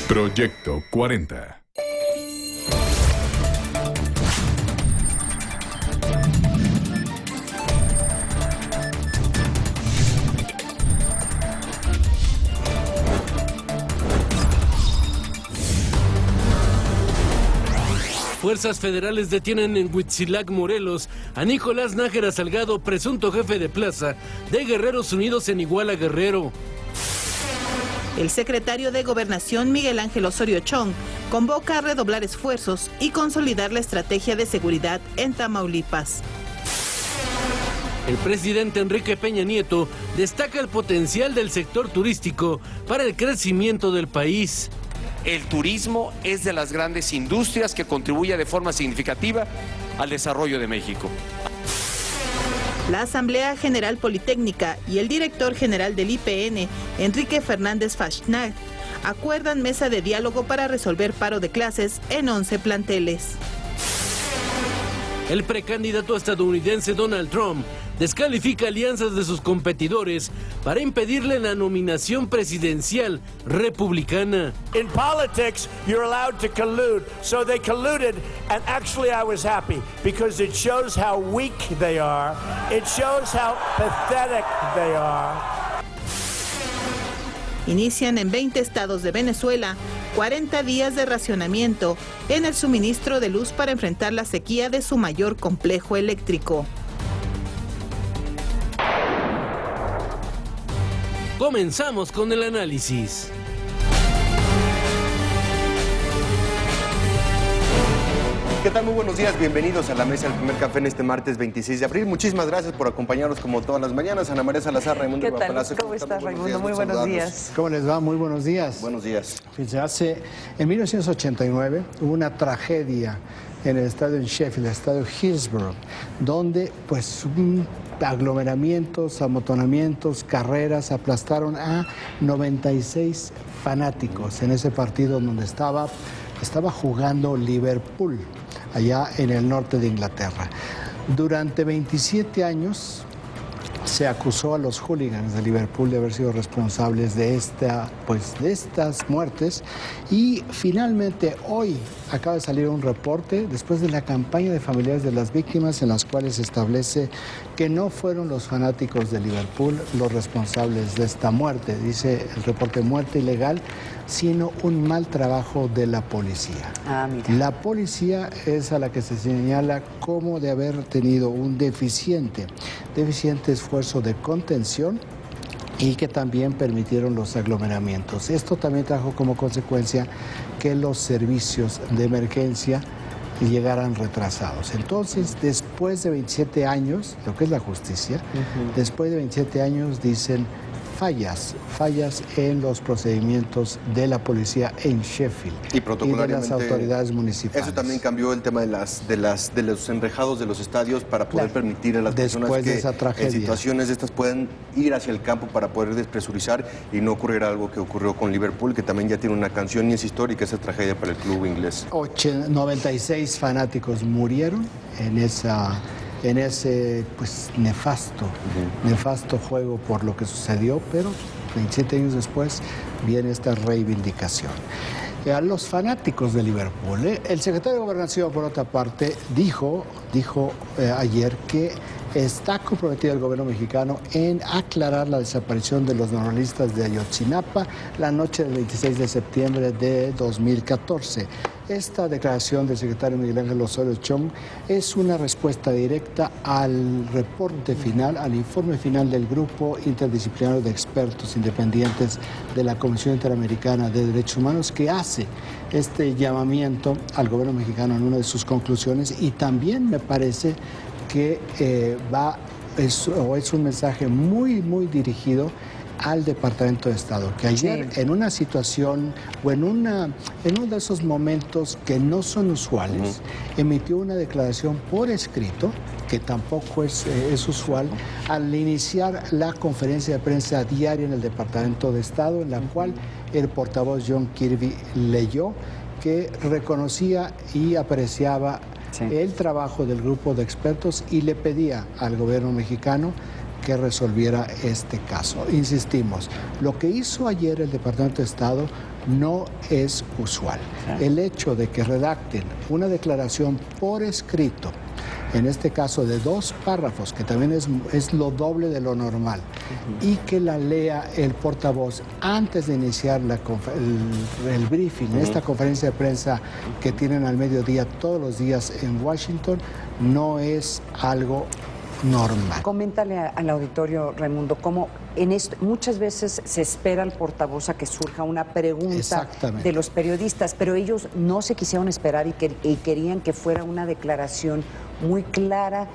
Proyecto 40. Fuerzas federales detienen en Huitzilac, Morelos, a Nicolás Nájera Salgado, presunto jefe de plaza de Guerreros Unidos en Iguala, Guerrero. El secretario de Gobernación, Miguel Ángel Osorio Chong, convoca a redoblar esfuerzos y consolidar la estrategia de seguridad en Tamaulipas. El presidente Enrique Peña Nieto destaca el potencial del sector turístico para el crecimiento del país. El turismo es de las grandes industrias que contribuye de forma significativa al desarrollo de México. La Asamblea General Politécnica y el director general del IPN, Enrique Fernández Fachnacht, acuerdan mesa de diálogo para resolver paro de clases en 11 planteles. El precandidato estadounidense Donald Trump descalifica alianzas de sus competidores para impedirle la nominación presidencial republicana. In politics, you're allowed to collude. So they colluded, and actually I was happy because it shows how weak they are. It shows how pathetic they are. Inician en 20 estados de Venezuela 40 días de racionamiento en el suministro de luz para enfrentar la sequía de su mayor complejo eléctrico. Comenzamos con el análisis. ¿Qué tal? Muy buenos días, bienvenidos a la mesa del primer café en este martes 26 de abril. Muchísimas gracias por acompañarnos como todas las mañanas. Ana María Salazar, Raimundo ¿Qué tal? Palacio. ¿Cómo estás, Raimundo? Muy buenos días. ¿Cómo les va? Muy buenos días. Buenos días. Fíjense, en 1989 hubo una tragedia en el estadio en Sheffield, el estadio Hillsborough, donde pues aglomeramientos, amontonamientos, carreras aplastaron a 96 fanáticos en ese partido donde estaba jugando Liverpool, allá en el norte de Inglaterra. Durante 27 años se acusó a los hooligans de Liverpool de haber sido responsables de estas muertes, y finalmente hoy acaba de salir un reporte después de la campaña de familiares de las víctimas en las cuales se establece que no fueron los fanáticos de Liverpool los responsables de esta muerte. Dice el reporte: muerte ilegal, sino un mal trabajo de la policía. Mira. La policía es a la que se señala como de haber tenido un deficiente esfuerzo de contención y que también permitieron los aglomeramientos. Esto también trajo como consecuencia que los servicios de emergencia llegaran retrasados. Entonces, después de 27 años, lo que es la justicia, después de 27 años dicen fallas en los procedimientos de la policía en Sheffield Y de las autoridades municipales. Eso también cambió el tema de los enrejados de los estadios para poder permitir a las personas que en situaciones de estas puedan ir hacia el campo para poder despresurizar y no ocurrir algo que ocurrió con Liverpool, que también ya tiene una canción y es histórica esa tragedia para el club inglés. 96 fanáticos murieron en ese pues nefasto juego por lo que sucedió, pero 27 años después viene esta reivindicación. A los fanáticos de Liverpool, el secretario de Gobernación, por otra parte, dijo ayer que está comprometido el gobierno mexicano en aclarar la desaparición de los normalistas de Ayotzinapa la noche del 26 de septiembre de 2014. Esta declaración del secretario Miguel Ángel Osorio Chong es una respuesta directa al reporte final, al informe final del Grupo Interdisciplinario de Expertos Independientes de la Comisión Interamericana de Derechos Humanos, que hace este llamamiento al gobierno mexicano en una de sus conclusiones, y también me parece que es un mensaje muy, muy dirigido al Departamento de Estado, que ayer en una situación o en uno de esos momentos que no son usuales, emitió una declaración por escrito, que tampoco es usual, al iniciar la conferencia de prensa diaria en el Departamento de Estado, en la cual el portavoz John Kirby leyó que reconocía y apreciaba el trabajo del grupo de expertos y le pedía al gobierno mexicano que resolviera este caso. Insistimos, lo que hizo ayer el Departamento de Estado no es usual. El hecho de que redacten una declaración por escrito, en este caso de 2 párrafos, que también es lo doble de lo normal, y que la lea el portavoz antes de iniciar el briefing, esta conferencia de prensa que tienen al mediodía todos los días en Washington, no es algo normal. Coméntale al auditorio, Raimundo, cómo en esto muchas veces se espera al portavoz a que surja una pregunta de los periodistas, pero ellos no se quisieron esperar y querían que fuera una declaración muy clara,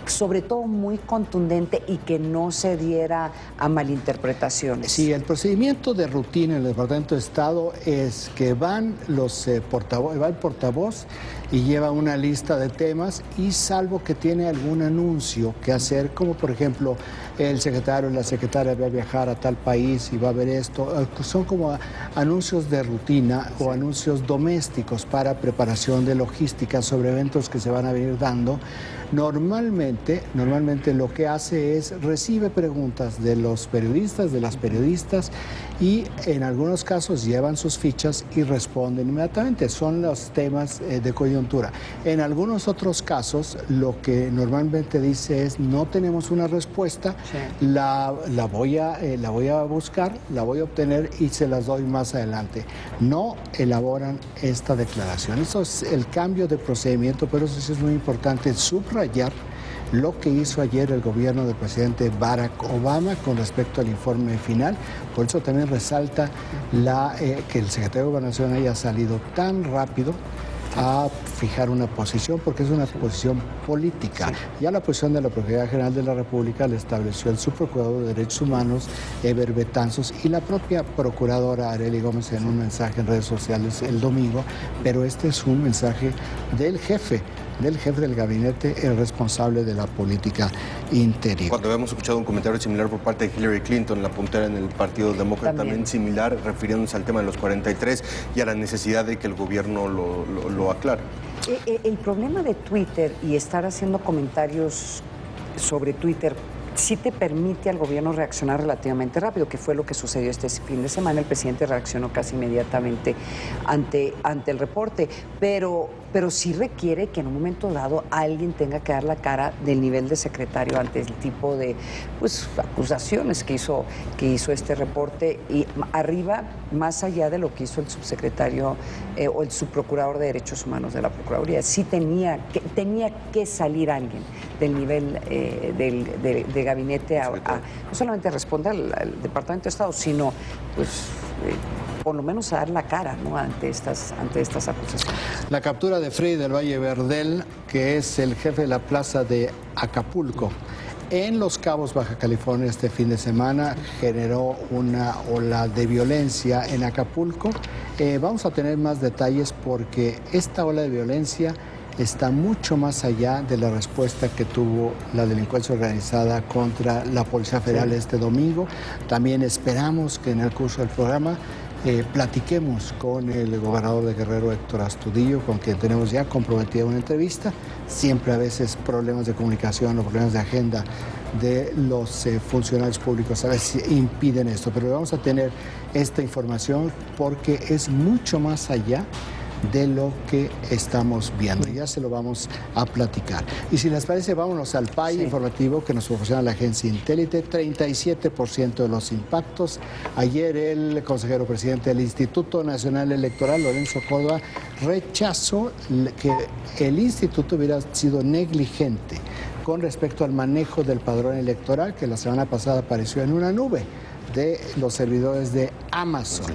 sobre todo muy contundente y que no se diera a malinterpretaciones. Sí, el procedimiento de rutina en el Departamento de Estado es que va el portavoz y lleva una lista de temas y salvo que tiene algún anuncio que hacer, como por ejemplo el secretario o la secretaria va a viajar a tal país y va a ver esto, son como anuncios de rutina o anuncios domésticos para preparación de logística sobre eventos que se van a venir dando. Normalmente lo que hace es recibe preguntas de los periodistas, de las periodistas, y en algunos casos llevan sus fichas y responden inmediatamente. Son los temas de coyuntura. En algunos otros casos lo que normalmente dice es no tenemos una respuesta, la voy a buscar, la voy a obtener y se las doy más adelante. No elaboran esta declaración. Eso es el cambio de procedimiento, pero eso sí es muy importante subrayar lo que hizo ayer el gobierno del presidente Barack Obama con respecto al informe final. Por eso también resalta que el secretario de Gobernación haya salido tan rápido a fijar una posición, porque es una posición política. Ya la posición de la Procuraduría General de la República la estableció el subprocurador de Derechos Humanos, Eber Betanzos, y la propia procuradora Arely Gómez en un mensaje en redes sociales el domingo, pero este es un mensaje del jefe del gabinete, el responsable de la política interior. Cuando habíamos escuchado un comentario similar por parte de Hillary Clinton, la puntera en el Partido Demócrata, también similar, refiriéndose al tema de los 43 y a la necesidad de que el gobierno lo aclare. El problema de Twitter y estar haciendo comentarios sobre Twitter sí te permite al gobierno reaccionar relativamente rápido, que fue lo que sucedió este fin de semana. El presidente reaccionó casi inmediatamente ante el reporte, pero sí requiere que en un momento dado alguien tenga que dar la cara del nivel de secretario ante el tipo de acusaciones que hizo este reporte, y arriba, más allá de lo que hizo el subsecretario o el subprocurador de Derechos Humanos de la Procuraduría. Sí tenía que salir alguien del nivel de gabinete a no solamente responder al Departamento de Estado, sino por lo menos a dar la cara, ¿no?, ante estas acusaciones. La captura de Freddy del Valle Verdel, que es el jefe de la plaza de Acapulco, en Los Cabos, Baja California, este fin de semana, generó una ola de violencia en Acapulco. Vamos a tener más detalles porque esta ola de violencia está mucho más allá de la respuesta que tuvo la delincuencia organizada contra la Policía Federal este domingo. También esperamos que en el curso del programa platiquemos con el gobernador de Guerrero, Héctor Astudillo, con quien tenemos ya comprometida una entrevista. Siempre a veces problemas de comunicación o problemas de agenda de los funcionarios públicos a veces impiden esto, pero vamos a tener esta información porque es mucho más allá de lo que estamos viendo. Ya se lo vamos a platicar. Y si les parece, vámonos al PAI informativo que nos proporciona la agencia Intelite. 37% de los impactos. Ayer el consejero presidente del Instituto Nacional Electoral, Lorenzo Córdoba, rechazó que el instituto hubiera sido negligente con respecto al manejo del padrón electoral, que la semana pasada apareció en una nube de los servidores de Amazon.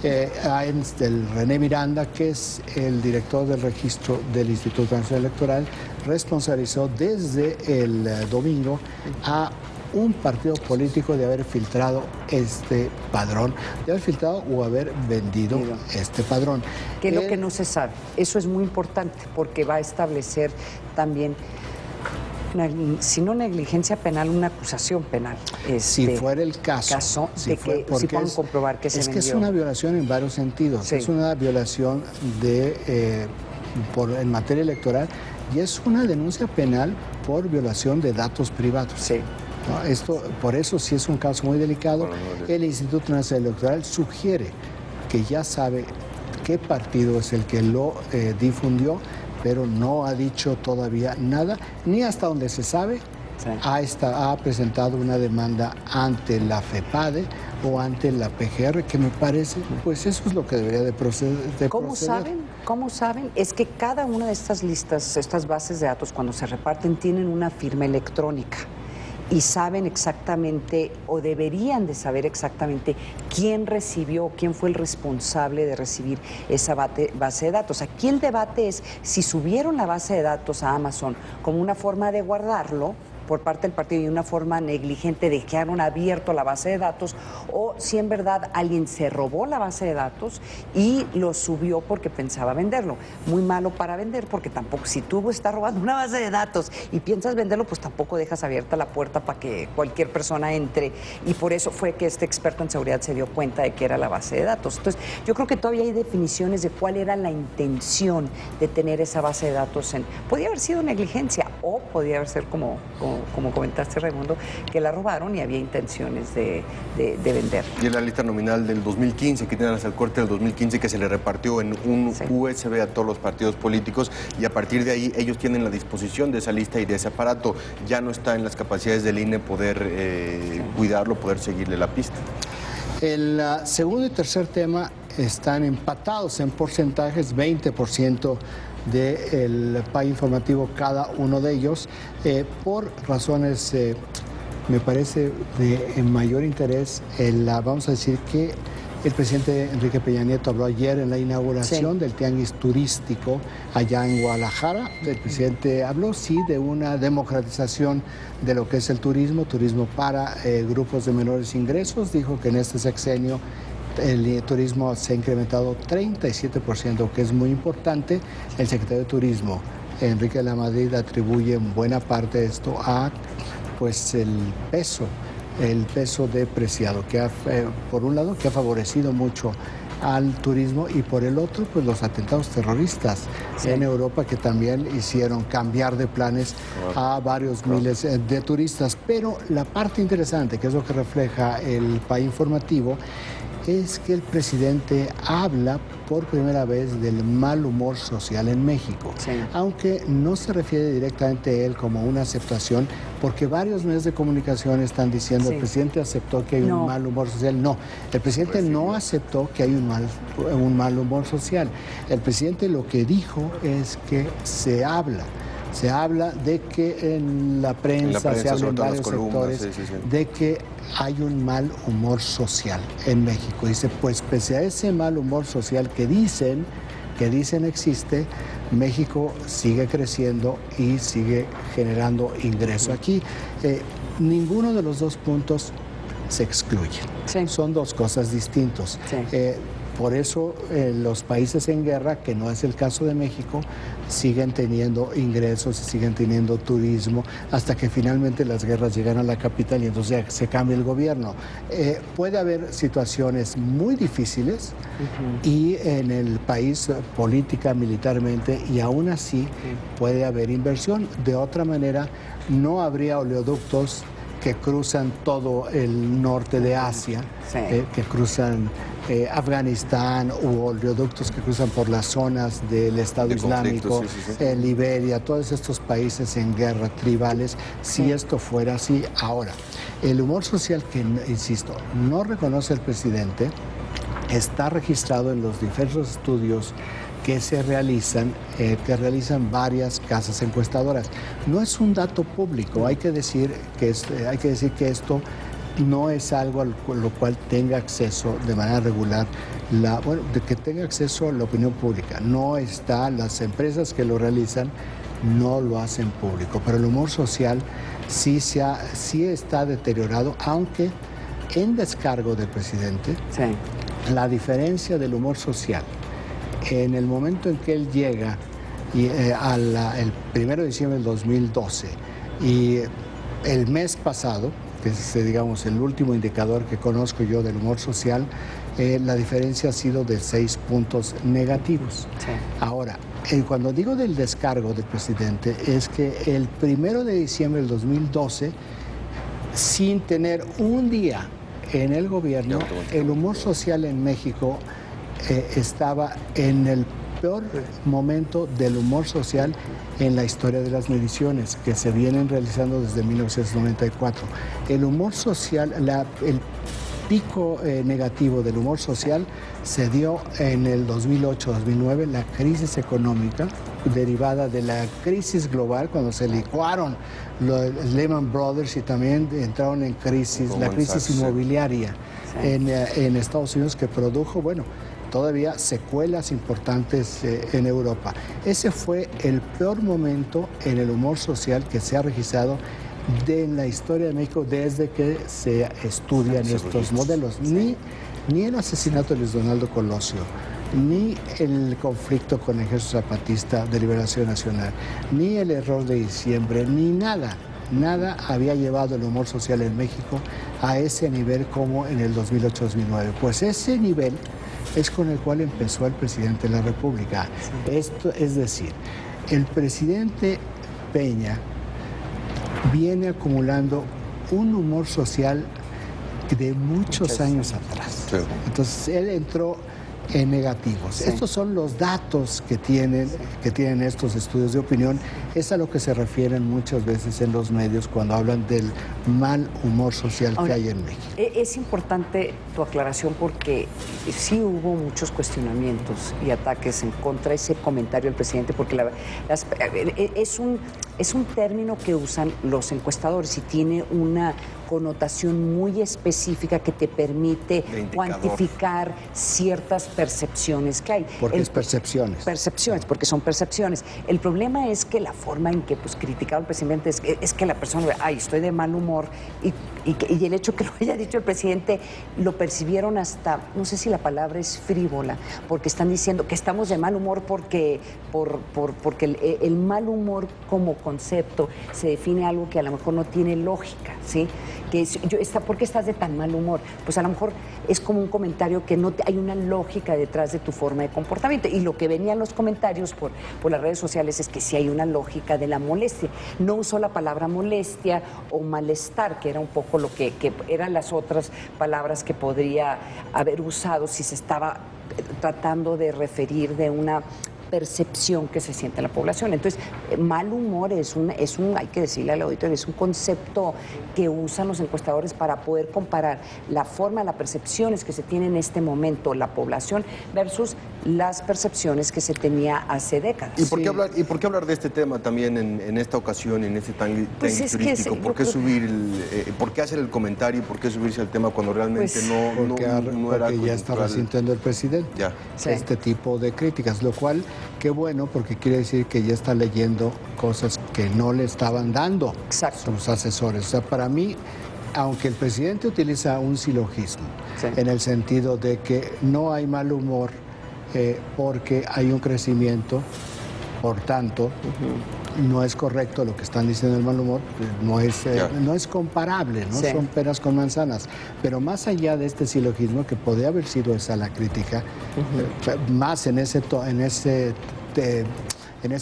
El René Miranda, que es el director del registro del Instituto Nacional Electoral, responsabilizó desde el domingo a un partido político de haber filtrado este padrón, de haber filtrado o haber vendido este padrón. Que es lo que no se sabe. Eso es muy importante porque va a establecer también, si no negligencia penal, una acusación penal. Si fuera el caso de que si puedan comprobar que se vendió. Es que es una violación en varios sentidos. Es una violación en materia electoral y es una denuncia penal por violación de datos privados. ¿No? Por eso sí es un caso muy delicado. El Instituto Nacional Electoral sugiere que ya sabe qué partido es el que lo difundió, pero no ha dicho todavía nada, ni hasta donde se sabe. Sí. Ha presentado una demanda ante la FEPADE o ante la PGR, que me parece, pues eso es lo que debería de proceder. ¿Cómo saben? Es que cada una de estas listas, estas bases de datos, cuando se reparten, tienen una firma electrónica y saben exactamente, o deberían de saber exactamente, quién recibió, quién fue el responsable de recibir esa base de datos. Aquí el debate es si subieron la base de datos a Amazon como una forma de guardarlo por parte del partido y una forma negligente dejaron abierto la base de datos, o si en verdad alguien se robó la base de datos y lo subió porque pensaba venderlo. Muy malo para vender, porque tampoco, si tú estás robando una base de datos y piensas venderlo, pues tampoco dejas abierta la puerta para que cualquier persona entre, y por eso fue que este experto en seguridad se dio cuenta de que era la base de datos. Entonces, yo creo que todavía hay definiciones de cuál era la intención de tener esa base de datos podía haber sido negligencia, o podía haber sido como comentaste, Raimundo, que la robaron y había intenciones de vender. Y en la lista nominal del 2015, que tienen hasta el corte del 2015, que se le repartió en un USB a todos los partidos políticos, y a partir de ahí ellos tienen la disposición de esa lista y de ese aparato. Ya no está en las capacidades del INE poder cuidarlo, poder seguirle la pista. El segundo y tercer tema están empatados en porcentajes, 20% del PAI informativo cada uno de ellos, por razones, me parece, de mayor interés. Vamos a decir que el presidente Enrique Peña Nieto habló ayer en la inauguración del Tianguis Turístico allá en Guadalajara. El presidente habló, sí, de una democratización de lo que es el turismo para grupos de menores ingresos. Dijo que en este sexenio el turismo se ha incrementado 37%, que es muy importante. El secretario de Turismo, Enrique de la Madrid, atribuye buena parte de esto a pues el peso depreciado, que por un lado que ha favorecido mucho al turismo, y por el otro pues los atentados terroristas en Europa, que también hicieron cambiar de planes a varios miles de turistas. Pero la parte interesante, que es lo que refleja el país informativo, es que el presidente habla por primera vez del mal humor social en México, aunque no se refiere directamente a él como una aceptación, porque varios medios de comunicación están diciendo el presidente aceptó que hay un mal humor social. No, el presidente no aceptó que hay un mal humor social. El presidente lo que dijo es que se habla de que en la prensa se habla en varios sectores de que hay un mal humor social en México. Dice, pues pese a ese mal humor social que dicen existe, México sigue creciendo y sigue generando ingreso. Aquí ninguno de los dos puntos se excluye. Son dos cosas distintas. Por eso los países en guerra, que no es el caso de México, siguen teniendo ingresos y siguen teniendo turismo hasta que finalmente las guerras llegan a la capital y entonces se cambia el gobierno. Puede haber situaciones muy difíciles y en el país política, militarmente, y aún así puede haber inversión. De otra manera, no habría oleoductos que cruzan todo el norte de Asia, que cruzan Afganistán, u oleoductos que cruzan por las zonas del Estado Islámico, Liberia, todos estos países en guerra, tribales, si esto fuera así. Ahora, el humor social que, insisto, no reconoce el presidente, está registrado en los diversos estudios que se realizan, varias casas encuestadoras. No es un dato público, hay que decir que esto no es algo a lo cual tenga acceso de manera regular, de que tenga acceso la opinión pública. No está, las empresas que lo realizan no lo hacen público, pero el humor social sí está deteriorado, aunque en descargo del presidente, la diferencia del humor social en el momento en que él llega el 1 de diciembre del 2012 y el mes pasado, que es, digamos, el último indicador que conozco yo del humor social, la diferencia ha sido de 6 puntos negativos. Ahora, cuando digo del descargo del presidente, es que el 1 de diciembre del 2012, sin tener un día en el gobierno, el humor social en México estaba en el peor momento del humor social en la historia de las mediciones que se vienen realizando desde 1994. El humor social, el pico negativo del humor social se dio en el 2008-2009, la crisis económica derivada de la crisis global, cuando se licuaron los Lehman Brothers y también entraron en crisis, la crisis inmobiliaria en Estados Unidos, que produjo, bueno, todavía secuelas importantes en Europa. Ese fue el peor momento en el humor social que se ha registrado en la historia de México desde que se estudian estos modelos. Ni el asesinato de Luis Donaldo Colosio, ni el conflicto con el Ejército Zapatista de Liberación Nacional, ni el error de diciembre, ni nada había llevado el humor social en México a ese nivel como en el 2008-2009. Pues ese nivel es con el cual empezó el presidente de la República. Esto es decir, el presidente Peña viene acumulando un humor social de muchos años atrás. Sí. Entonces, él entró en negativos. Sí. Estos son los datos que tienen estos estudios de opinión. Es a lo que se refieren muchas veces en los medios cuando hablan del mal humor social que hay en México. Es importante tu aclaración porque sí hubo muchos cuestionamientos y ataques en contra de ese comentario del presidente, porque es un término que usan los encuestadores y tiene una connotación muy específica que te permite cuantificar ciertas percepciones que hay. Porque es percepciones. Percepciones, porque son percepciones. El problema es que la forma en que criticaba el presidente es que la persona, estoy de mal humor, y el hecho que lo haya dicho el presidente lo percibieron hasta, no sé si la palabra es frívola, porque están diciendo que estamos de mal humor porque el mal humor como concepto se define algo que a lo mejor no tiene lógica, ¿sí? ¿Por qué estás de tan mal humor? Pues a lo mejor es como un comentario que no hay una lógica detrás de tu forma de comportamiento. Y lo que venían los comentarios por las redes sociales es que sí hay una lógica de la molestia. No usó la palabra molestia o malestar, que era un poco lo que eran las otras palabras que podría haber usado si se estaba tratando de referir de una percepción que se siente en la población. Entonces, mal humor es un, hay que decirle al auditorio, es un concepto que usan los encuestadores para poder comparar la forma, las percepciones que se tiene en este momento la población versus las percepciones que se tenía hace décadas. ¿Y por qué hablar de este tema también en esta ocasión, en este tan turístico? ¿Por qué hacer el comentario? ¿Por qué subirse al tema cuando realmente no era porque ya está resintiendo el presidente este tipo de críticas, lo cual qué bueno, porque quiere decir que ya está leyendo cosas que no le estaban dando sus asesores. O sea, para mí, aunque el presidente utiliza un silogismo, en el sentido de que no hay mal humor porque hay un crecimiento, por tanto, no es correcto lo que están diciendo del mal humor, no es comparable, no son peras con manzanas. Pero más allá de este silogismo, que podría haber sido esa la crítica, más en ese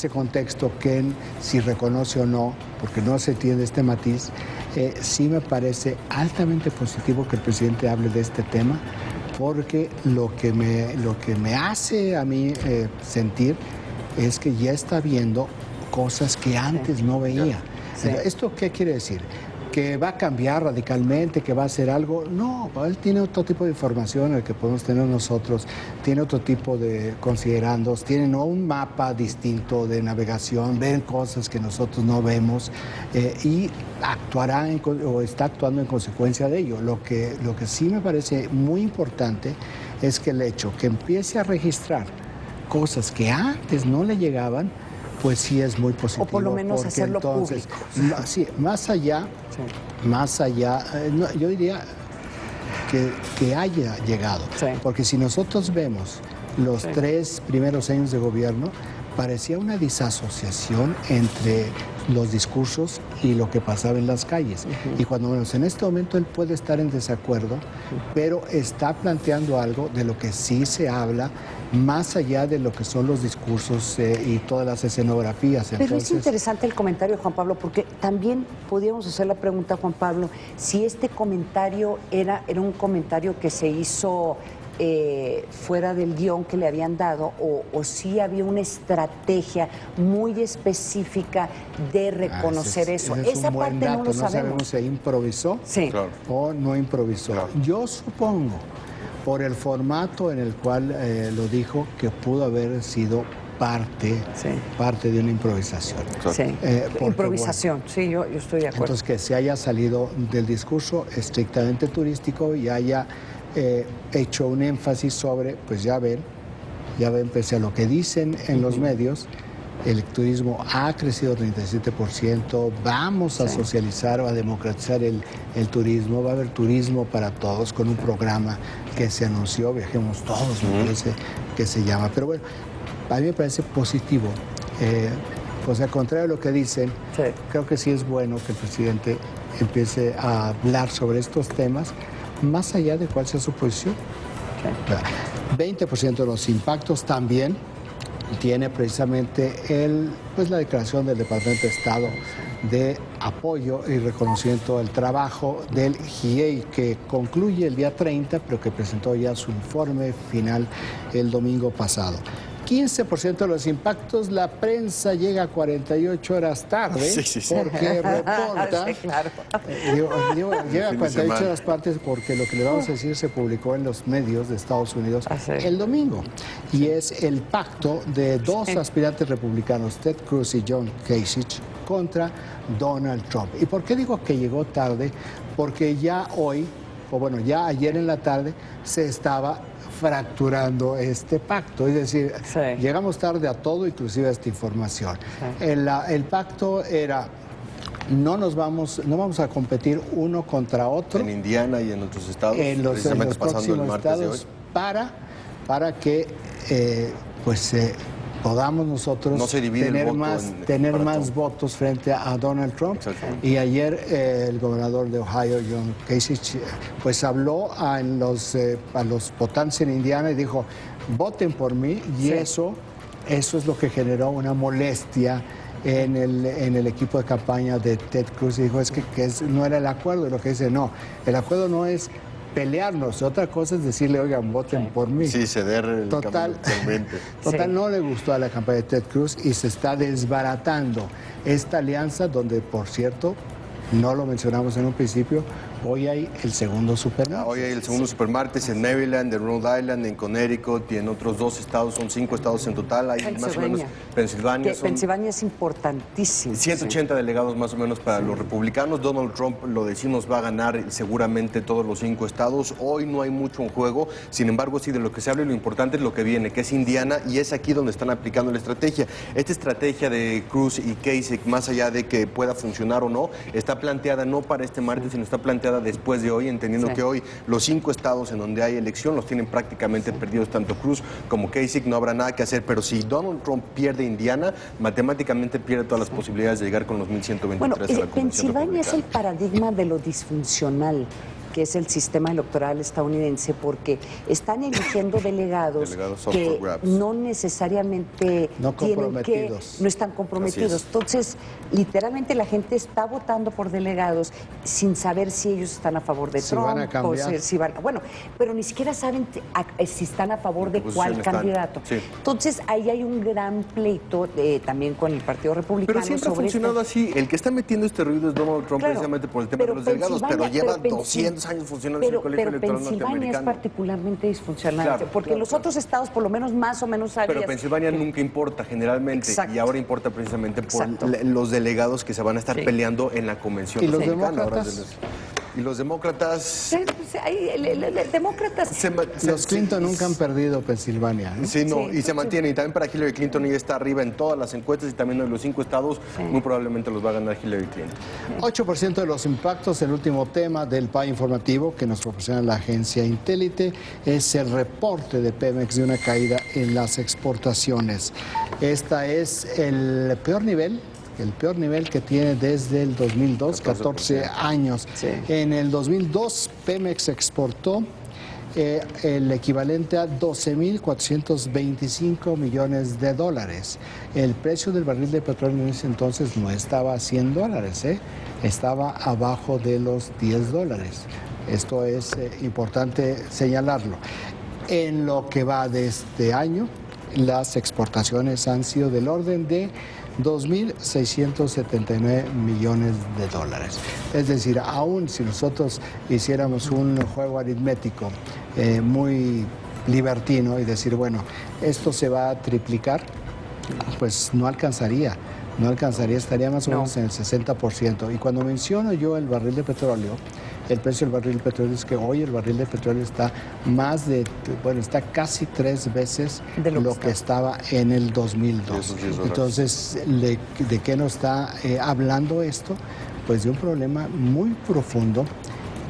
contexto que si reconoce o no, porque no se entiende este matiz, sí me parece altamente positivo que el presidente hable de este tema, porque lo que me hace a mí sentir es que ya está viendo cosas que antes no veía. ¿Esto qué quiere decir? ¿Que va a cambiar radicalmente, que va a hacer algo? No, él tiene otro tipo de información el que podemos tener nosotros, tiene otro tipo de considerandos, tiene un mapa distinto de navegación, ven cosas que nosotros no vemos y actuará o está actuando en consecuencia de ello. Lo que sí me parece muy importante es que el hecho que empiece a registrar cosas que antes no le llegaban, pues sí es muy positivo. O por lo menos hacerlo público. Sí, más allá, yo diría que haya llegado. Porque si nosotros vemos los 3 primeros años de gobierno, parecía una disasociación entre los discursos y lo que pasaba en las calles. Y cuando menos en este momento él puede estar en desacuerdo, pero está planteando algo de lo que sí se habla, más allá de lo que son los discursos y todas las escenografías. Pero entonces, es interesante el comentario, Juan Pablo, porque también podríamos hacer la pregunta, Juan Pablo, si este comentario era un comentario que se hizo fuera del guión que le habían dado o sí había una estrategia muy específica de reconocer eso. Esa parte no lo sabemos. No sabemos si improvisó o no improvisó. Claro. Yo supongo, por el formato en el cual lo dijo, que pudo haber sido parte de una improvisación. Sí. Improvisación, bueno, sí, yo estoy de acuerdo. Entonces, que se haya salido del discurso estrictamente turístico y haya hecho un énfasis sobre, pues ya ven, pese a lo que dicen en los medios, el turismo ha crecido 37%, vamos a socializar o a democratizar el turismo, va a haber turismo para todos con un programa que se anunció, Viajemos Todos, me parece que se llama. Pero bueno, a mí me parece positivo. Pues al contrario de lo que dicen, creo que sí es bueno que el presidente empiece a hablar sobre estos temas, más allá de cuál sea su posición. 20% de los impactos también tiene precisamente la declaración del Departamento de Estado de apoyo y reconocimiento del trabajo del GIEI, que concluye el día 30, pero que presentó ya su informe final el domingo pasado. 15% de los impactos, la prensa llega 48 horas tarde, porque reporta, llega 48 horas tarde porque lo que le vamos a decir se publicó en los medios de Estados Unidos el domingo, y es el pacto de dos aspirantes republicanos, Ted Cruz y John Kasich, contra Donald Trump. ¿Y por qué digo que llegó tarde? Porque ya ya ayer en la tarde se estaba fracturando este pacto, es decir, llegamos tarde a todo, inclusive a esta información. El pacto era: no vamos a competir uno contra otro en Indiana y en otros estados, en los próximos estados, para que podamos nosotros tener más votos frente a Donald Trump. Y ayer el gobernador de Ohio, John Kasich, pues habló a los votantes en Indiana y dijo: voten por mí, y eso es lo que generó una molestia en el equipo de campaña de Ted Cruz. Y dijo, no era el acuerdo, lo que dice, no, el acuerdo no es pelearnos, otra cosa es decirle, oigan, voten por mí. Sí, ceder el total, no le gustó a la campaña de Ted Cruz y se está desbaratando esta alianza, donde, por cierto, no lo mencionamos en un principio, hoy hay el segundo supermartes. Hoy hay el segundo supermartes en Maryland, en Rhode Island, en Connecticut y en otros 2 estados, son 5 estados en total. Hay más o menos Pensilvania. Pensilvania es importantísimo. 180 delegados más o menos para los republicanos. Donald Trump, lo decimos, va a ganar seguramente todos los 5 estados. Hoy no hay mucho en juego, sin embargo, sí, de lo que se habla, lo importante es lo que viene, que es Indiana, y es aquí donde están aplicando la estrategia. Esta estrategia de Cruz y Kasich, más allá de que pueda funcionar o no, está planteada no para este martes, sino está planteada después de hoy, entendiendo que hoy los 5 estados en donde hay elección los tienen prácticamente perdidos, tanto Cruz como Kasich, no habrá nada que hacer, pero si Donald Trump pierde Indiana, matemáticamente pierde todas las posibilidades de llegar con los 1.123 a la Convención Pensilvania es el paradigma de lo disfuncional que es el sistema electoral estadounidense, porque están eligiendo delegados que no necesariamente no están comprometidos. Entonces, literalmente la gente está votando por delegados sin saber si ellos están a favor de Trump, van a cambiar. Bueno, pero ni siquiera saben si están a favor de cuál candidato. Entonces, ahí hay un gran pleito también con el Partido Republicano. Pero siempre ha funcionado así. El que está metiendo este ruido es Donald Trump, precisamente por el tema de los delegados, pero lleva 200 años funcionando en el colegio electoral norteamericano. Pensilvania es particularmente disfuncional, porque los otros estados por lo menos más o menos sabías. Pero Pensilvania nunca importa generalmente, y ahora importa precisamente por los delegados que se van a estar peleando en la convención. ¿Y los demócratas? Y los demócratas... Los Clinton nunca han perdido Pensilvania, ¿no? Sí, y se mantiene. Y también para Hillary Clinton, ella está arriba en todas las encuestas, y también en los 5 estados, muy probablemente los va a ganar Hillary Clinton. 8% de los impactos, el último tema del PA informativo que nos proporciona la agencia Intelite, es el reporte de Pemex de una caída en las exportaciones. Esta es el peor nivel que tiene desde el 2002, 14 años. En el 2002, Pemex exportó el equivalente a 12.425 millones de dólares. El precio del barril de petróleo en ese entonces no estaba a $100, estaba abajo de los $10. Esto es importante señalarlo. En lo que va de este año, las exportaciones han sido del orden de 2.679 millones de dólares. Es decir, aún si nosotros hiciéramos un juego aritmético muy libertino y decir, bueno, esto se va a triplicar, pues no alcanzaría, estaría más o menos en el 60%. Y cuando menciono yo el barril de petróleo, el precio del barril de petróleo es que hoy el barril de petróleo está está casi 3 veces de lo que estaba en el 2002. Entonces, ¿de qué nos está hablando esto? Pues de un problema muy profundo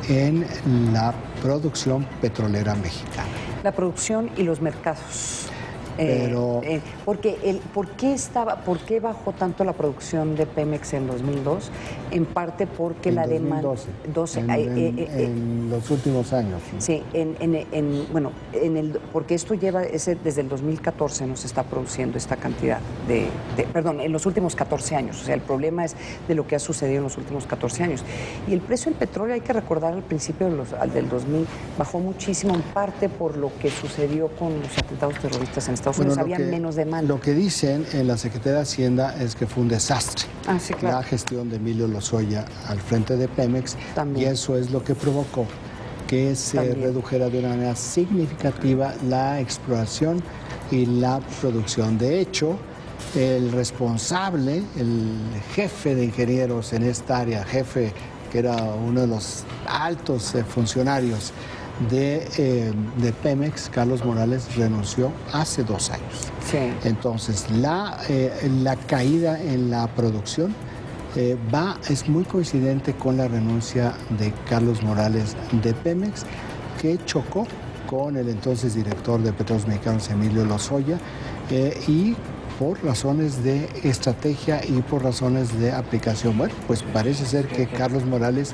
en la producción petrolera mexicana. La producción y los mercados. Pero ¿por qué bajó tanto la producción de Pemex en 2002? En parte porque la demanda... En los últimos años. Sí, porque esto lleva, desde el 2014 no se está produciendo esta cantidad perdón, en los últimos 14 años. O sea, el problema es de lo que ha sucedido en los últimos 14 años. Y el precio del petróleo, hay que recordar, al principio del 2000 bajó muchísimo, en parte por lo que sucedió con los atentados terroristas en Estados Unidos. Había menos demanda. Lo que dicen en la Secretaría de Hacienda es que fue un desastre. Sí, claro. La gestión de Emilio Lozoya al frente de Pemex. También. Y eso es lo que provocó que se redujera de una manera significativa la exploración y la producción. De hecho, el responsable, el jefe de ingenieros en esta área, que era uno de los altos funcionarios de Pemex, Carlos Morales, renunció hace 2 años. Sí. Entonces, la caída en la producción es muy coincidente con la renuncia de Carlos Morales de Pemex, que chocó con el entonces director de Petróleos Mexicanos, Emilio Lozoya, y por razones de estrategia y por razones de aplicación. Bueno, pues parece ser que Carlos Morales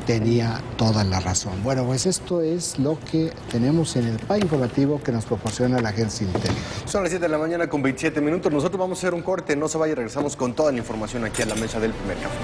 tenía toda la razón. Bueno, pues esto es lo que tenemos en el PAI informativo que nos proporciona la agencia Intel. Son las 7 de la mañana con 27 minutos. Nosotros vamos a hacer un corte, no se vaya, regresamos con toda la información aquí a la mesa del Primer Café.